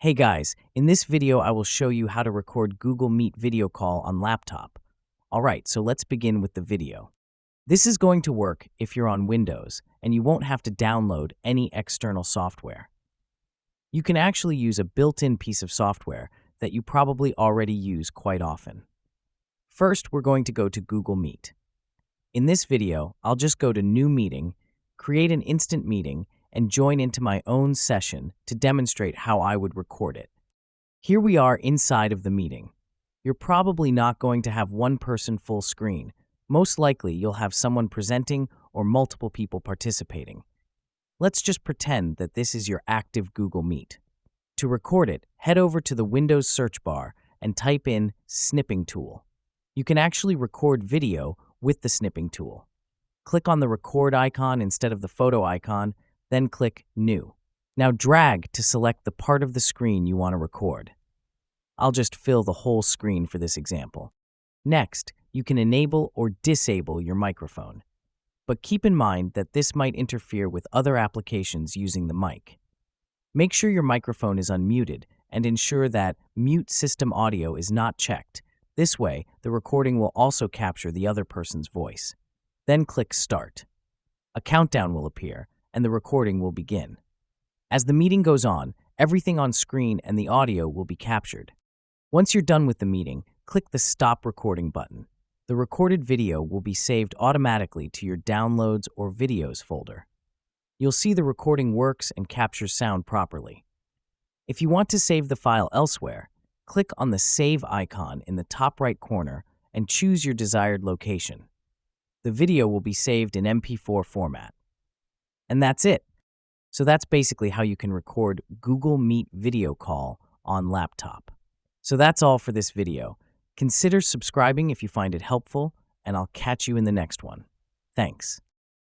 Hey guys, in this video I will show you how to record Google Meet video call on laptop. Alright, so let's begin with the video. This is going to work if you're on Windows and you won't have to download any external software. You can actually use a built-in piece of software that you probably already use quite often. First, we're going to go to Google Meet. In this video, I'll just go to New Meeting, create an instant meeting, and join into my own session to demonstrate how I would record it. Here we are inside of the meeting. You're probably not going to have one person full screen. Most likely, you'll have someone presenting or multiple people participating. Let's just pretend that this is your active Google Meet. To record it, head over to the Windows search bar and type in Snipping Tool. You can actually record video with the snipping tool. Click on the record icon instead of the photo icon, then click New. Now drag to select the part of the screen you want to record. I'll just fill the whole screen for this example. Next, you can enable or disable your microphone. But keep in mind that this might interfere with other applications using the mic. Make sure your microphone is unmuted and ensure that Mute System Audio is not checked. This way, the recording will also capture the other person's voice. Then click Start. A countdown will appear, and the recording will begin. As the meeting goes on, everything on screen and the audio will be captured. Once you're done with the meeting, click the Stop Recording button. The recorded video will be saved automatically to your Downloads or Videos folder. You'll see the recording works and captures sound properly. If you want to save the file elsewhere, click on the Save icon in the top right corner and choose your desired location. The video will be saved in MP4 format. And that's it. So that's basically how you can record Google Meet video call on laptop. So that's all for this video. Consider subscribing if you find it helpful, and I'll catch you in the next one. Thanks.